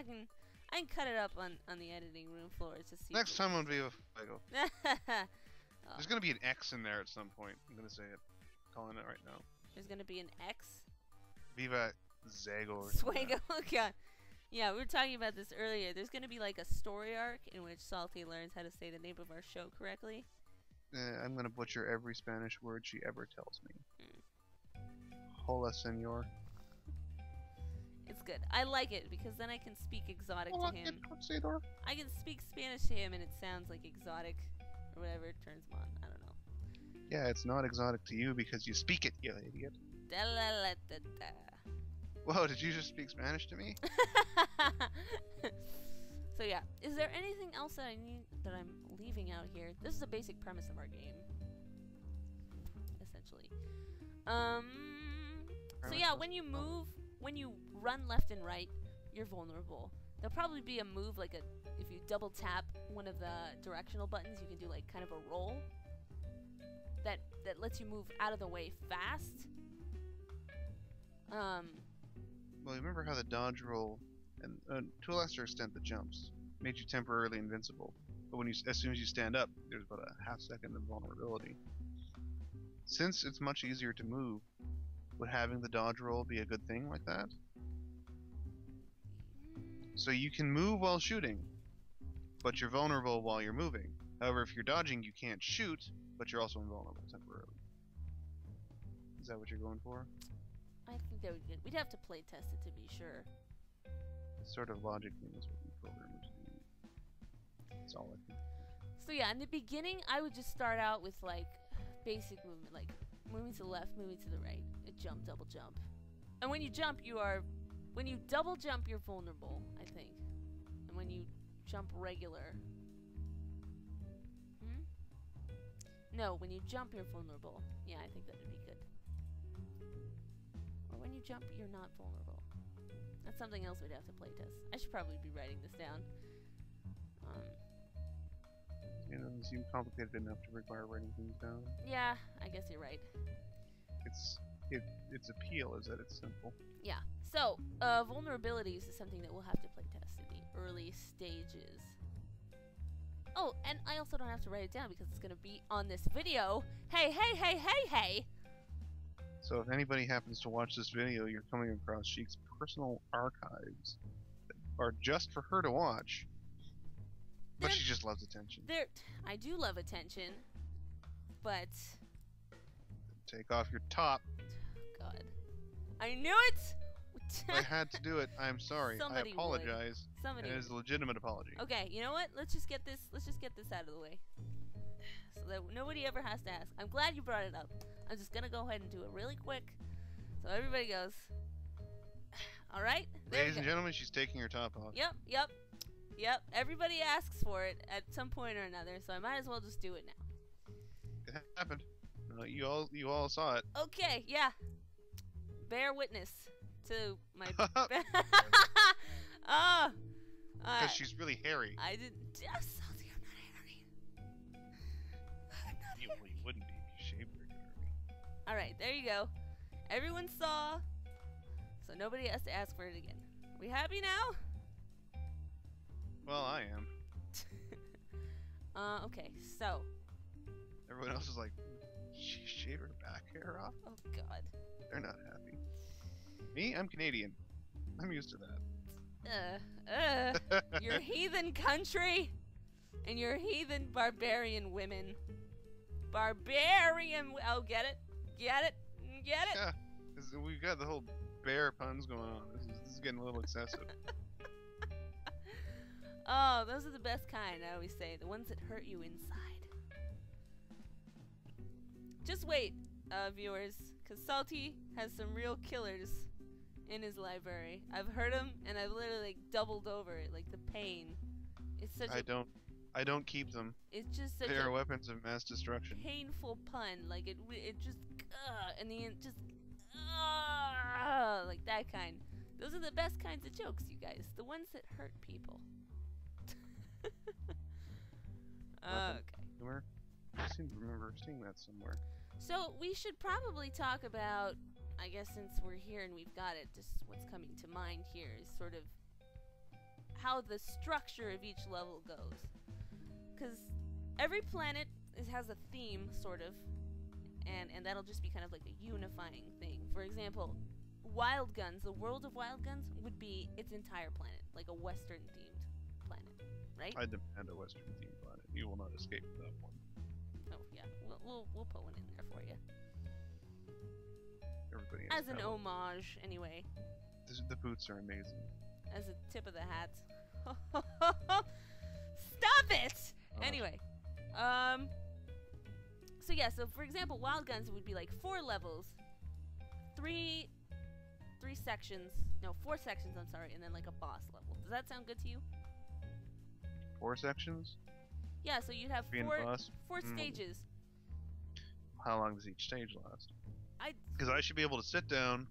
can cut it up on the editing room floor to see. Next time on Viva Juego. Oh. There's gonna be an X in there at some point. I'm gonna say it. Calling it right now. There's gonna be an X. Viva Zago. Or Swago. Oh god. Yeah, we were talking about this earlier. There's gonna be like a story arc in which Salty learns how to say the name of our show correctly. I'm gonna butcher every Spanish word she ever tells me. Mm. Hola, senor. It's good. I like it because then I can speak exotic to him. Conquistador. I can speak Spanish to him and it sounds like exotic or whatever it turns him on. I don't know. Yeah, it's not exotic to you because you speak it, you idiot. Da-la-la-da-da. Whoa, did you just speak Spanish to me? So yeah, is there anything else that I'm leaving out here? This is a basic premise of our game, essentially. So yeah, when you move, when you run left and right, you're vulnerable. There'll probably be a move like if you double tap one of the directional buttons, you can do like kind of a roll that lets you move out of the way fast. Well, remember how the dodge roll, and to a lesser extent the jumps, made you temporarily invincible. But when as soon as you stand up, there's about a half second of vulnerability. Since it's much easier to move, would having the dodge roll be a good thing like that? So you can move while shooting, but you're vulnerable while you're moving. However, if you're dodging, you can't shoot, but you're also invulnerable temporarily. Is that what you're going for? I think that would be good. We'd have to play test it to be sure. This sort of logic thing is what we programmers do. That's all I think. So yeah, in the beginning, I would just start out with like basic movement, like moving to the left, moving to the right, a jump, double jump. And when you jump, when you double jump, you're vulnerable, I think. And when you jump regular, no, when you jump, you're vulnerable. Yeah, I think that would be good. Or when you jump, you're not vulnerable. That's something else we'd have to play test. I should probably be writing this down. It doesn't seem complicated enough to require writing things down. Yeah, I guess you're right. Its appeal is that it's simple. Yeah. So, vulnerabilities is something that we'll have to play test in the early stages. Oh, and I also don't have to write it down because it's going to be on this video. Hey, hey, hey, hey, hey! So if anybody happens to watch this video, you're coming across Sheik's personal archives that are just for her to watch. But she just loves attention. I do love attention, but... Take off your top. Oh, God. I knew it! I had to do it. I'm sorry. Somebody I apologize. Somebody it is a legitimate apology. Okay, you know what? Let's just get this out of the way. So that nobody ever has to ask. I'm glad you brought it up. I'm just gonna go ahead and do it really quick. So everybody goes. Alright? Ladies and gentlemen, she's taking her top off. Yep. Everybody asks for it at some point or another, so I might as well just do it now. It happened. You all saw it. Okay, yeah. Bear witness to my... Oh! Because she's really hairy. I didn't... Salty, I'm not hairy. I'm not hairy. Well, you wouldn't be if you shaved her hairy. Alright, there you go. Everyone saw, so nobody has to ask for it again. We happy now? Well, I am. Okay, so. Everyone else is like, she shaved her back hair off? Oh, God. They're not happy. Me? I'm Canadian. I'm used to that. Your heathen country and your heathen barbarian women. Barbarian. Oh, get it? Get it? Get it? Yeah, we've got the whole bear puns going on. This is getting a little excessive. Oh, those are the best kind, I always say. The ones that hurt you inside. Just wait, viewers, because Salty has some real killers in his library. I've heard them, and I've literally like doubled over it, like the pain. It's such I don't keep them. It's just such they are weapons of mass destruction. Painful pun, like it just, and the end just, like that kind. Those are the best kinds of jokes, you guys. The ones that hurt people. Okay. Humor? I seem to remember seeing that somewhere. So we should probably talk about, I guess since we're here and we've got it, just what's coming to mind here is sort of how the structure of each level goes. Because every planet has a theme, sort of, and that'll just be kind of like a unifying thing. For example, Wild Guns, the world of Wild Guns would be its entire planet, like a Western-themed planet, right? I demand a Western theme planet. You will not escape that one. Oh yeah, we'll put one in there for you Everybody has as an talent. homage, anyway. The boots are amazing. As a tip of the hat. Stop it! Oh. Anyway, so yeah, so for example, Wild Guns would be like 4 levels, 4 sections, I'm sorry, and then like a boss level. Does that sound good to you? 4 sections? Yeah, so you'd have Three and boss? four stages. How long does each stage last? I Because I should be able to sit down,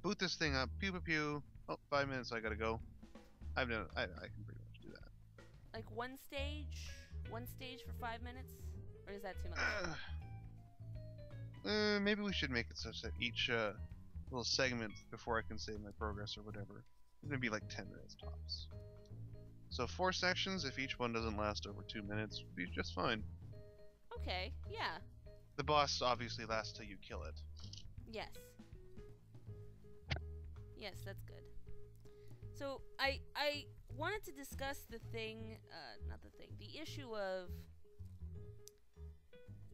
boot this thing up, pew pew pew. Oh, 5 minutes, I gotta go. I can pretty much do that. like one stage for 5 minutes, or is that too much? Maybe we should make it such that each little segment before I can save my progress or whatever is gonna be like 10 minutes tops. So 4 sections, if each one doesn't last over 2 minutes, would be just fine. Okay, yeah, The boss obviously lasts till you kill it. yes, that's good. So I wanted to discuss the issue of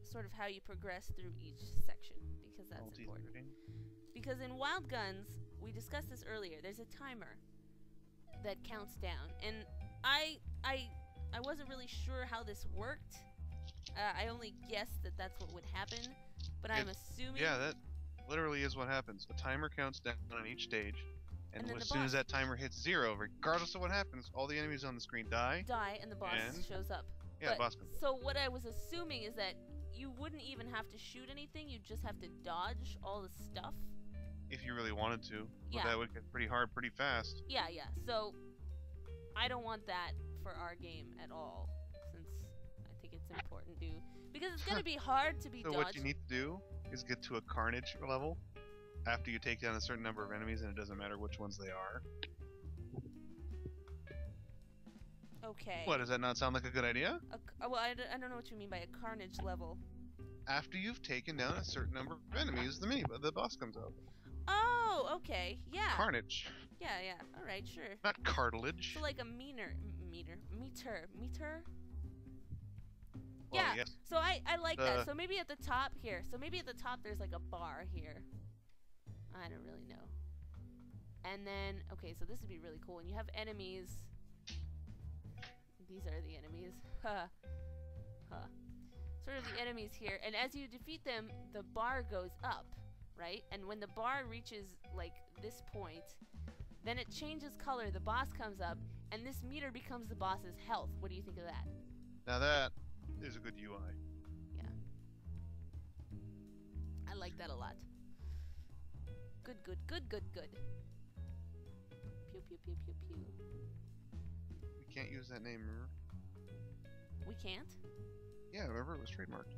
sort of how you progress through each section, because that's important. Multi-threading. Because in Wild Guns, we discussed this earlier, there's a timer that counts down, and I wasn't really sure how this worked. I only guessed that that's what would happen, but I'm assuming... Yeah, that literally is what happens. A timer counts down on each stage, and then as the soon as boss- that timer hits 0, regardless of what happens, all the enemies on the screen die. and the boss And- shows up. Yeah, But- boss comes. So what I was assuming is that you wouldn't even have to shoot anything, you'd just have to dodge all the stuff. If you really wanted to. Yeah. But that would get pretty hard pretty fast. Yeah, so I don't want that for our game at all, since I think it's important to... Because it's going to be hard to be So dodged. what you need to do is get to a carnage level after you take down a certain number of enemies, and it doesn't matter which ones they are. Okay. What, does that not sound like a good idea? Well, I don't know what you mean by a carnage level. After you've taken down a certain number of enemies, the boss comes out. Oh, okay. Yeah. Carnage. Yeah. All right, sure. Not cartilage. So like a meter. Well, Yeah. yes. So I like that. So maybe at the top here. So maybe at the top there's like a bar here. I don't really know. And then, okay, so this would be really cool. And you have enemies. These are the enemies. Sort of the enemies here. And as you defeat them, the bar goes up, right? And when the bar reaches like this point, then it changes color. The boss comes up, and this meter becomes the boss's health. What do you think of that? Now that is a good UI. Yeah. I like that a lot. Good. Pew, pew, pew, pew, pew. We can't use that name, remember? We can't? Yeah, remember it was trademarked.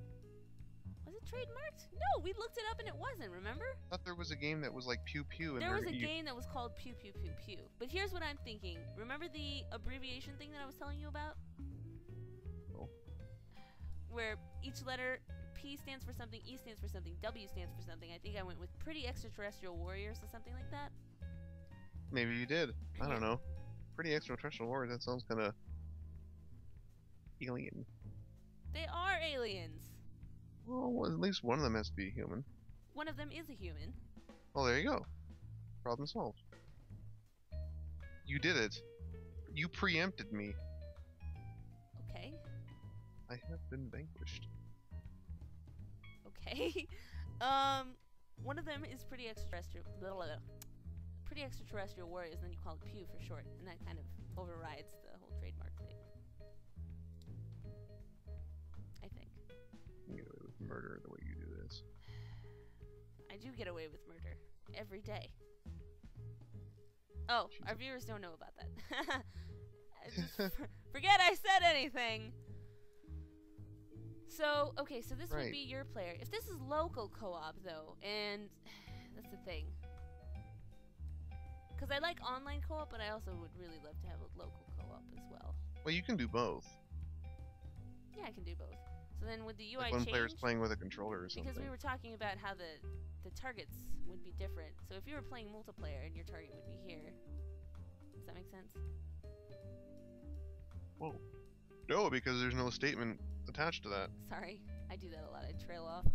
Was it trademarked? No, we looked it up and it wasn't, remember? I thought there was a game that was like Pew Pew. And There was a game that was called Pew Pew Pew Pew. But here's what I'm thinking. Remember the abbreviation thing that I was telling you about? No. Where each letter, P stands for something, E stands for something, W stands for something. I think I went with Pretty Extraterrestrial Warriors or something like that. Maybe you did. I don't know. Pretty Extraterrestrial Warriors, that sounds kind of alien. They are aliens. Well, at least one of them has to be human. One of them is a human. Well, there you go. Problem solved. You did it. You preempted me. Okay. I have been vanquished. Okay. One of them is Pretty Extraterrestrial. Pretty Extraterrestrial Warriors, and then you call it Pew for short, and that kind of overrides the whole trademark thing. I think. You get away with murder the way you do this. I do get away with murder every day. Oh, our viewers don't know about that. Just forget I said anything. So, okay, so this would be your player. If this is local co-op, though, and that's the thing. Because I like online co-op, but I also would really love to have a local co-op as well. Well, you can do both. Yeah, I can do both. So then would the UI Like one change? player's playing with a controller or something. Because we were talking about how the targets would be different. So if you were playing multiplayer and your target would be here, does that make sense? Whoa. No, because there's no statement attached to that. Sorry, I do that a lot. I trail off.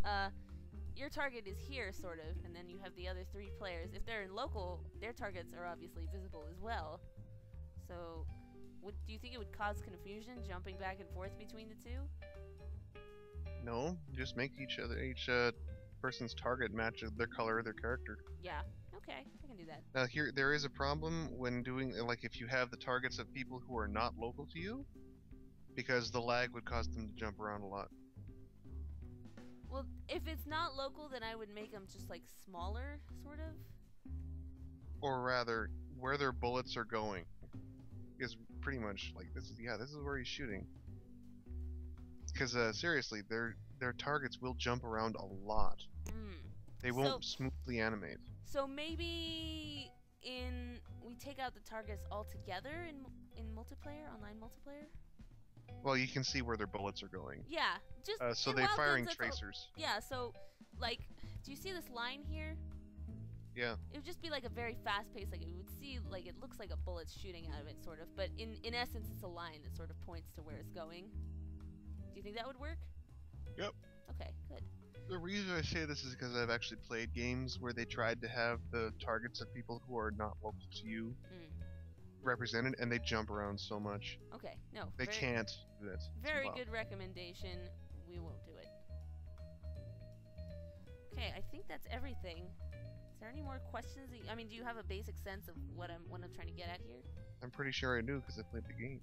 Your target is here, sort of, and then you have the other 3 players. If they're in local, their targets are obviously visible as well. So, do you think it would cause confusion jumping back and forth between the 2? No, just make each person's target match their color of their character. Yeah. Okay, I can do that. Now here, there is a problem when doing, like, if you have the targets of people who are not local to you, because the lag would cause them to jump around a lot. Well, if it's not local, then I would make them just, like, smaller, sort of. Or rather, where their bullets are going is pretty much, like, this is where he's shooting. Because, seriously, their targets will jump around a lot. They won't smoothly animate. So maybe we take out the targets altogether in multiplayer, online multiplayer? Well, you can see where their bullets are going. Yeah, just so they're firing tracers. Yeah, so like, do you see this line here? Yeah. It would just be like a very fast pace, like it would see, like it looks like a bullet's shooting out of it, sort of. But in essence, it's a line that sort of points to where it's going. Do you think that would work? Yep. Okay, good. The reason I say this is because I've actually played games where they tried to have the targets of people who are not local to you represented, and they jump around so much. Okay, no. They can't do it. Very good recommendation. We won't do it. Okay, I think that's everything. Is there any more questions? I mean, do you have a basic sense of what I'm trying to get at here? I'm pretty sure I do because I played the game.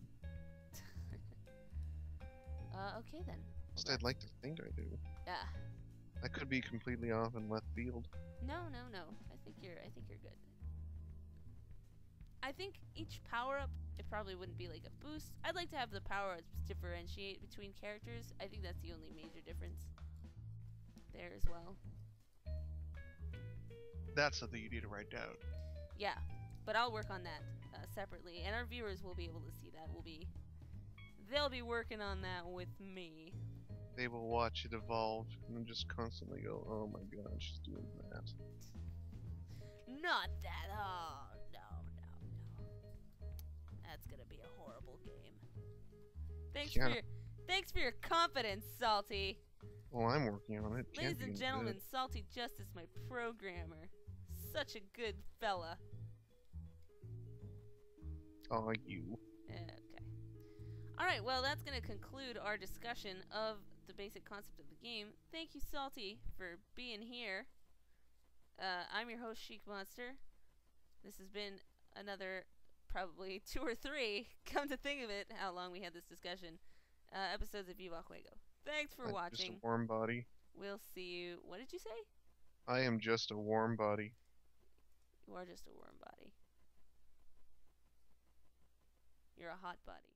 Okay then. Just I'd like to think I do. Yeah. I could be completely off in left field. No. I think you're good. I think each power-up, it probably wouldn't be like a boost. I'd like to have the power-ups differentiate between characters. I think that's the only major difference there as well. That's something you need to write down. Yeah, but I'll work on that separately, and our viewers will be able to see that. They'll be working on that with me. They will watch it evolve and just constantly go, "Oh my God, she's doing that." Not that. Oh no. That's gonna be a horrible game. Thanks for your confidence, Salty. Well, I'm working on it. Ladies and gentlemen, Salty Justice, my programmer. Such a good fella. Oh, you. Okay. Alright, well, that's going to conclude our discussion of the basic concept of the game. Thank you, Salty, for being here. I'm your host, Chic Monster. This has been another, probably 2 or 3, come to think of it, how long we had this discussion, episodes of Viva Juego. Thanks for watching. Just a warm body. We'll see you. What did you say? I am just a warm body. You are just a warm body. You're a hot body.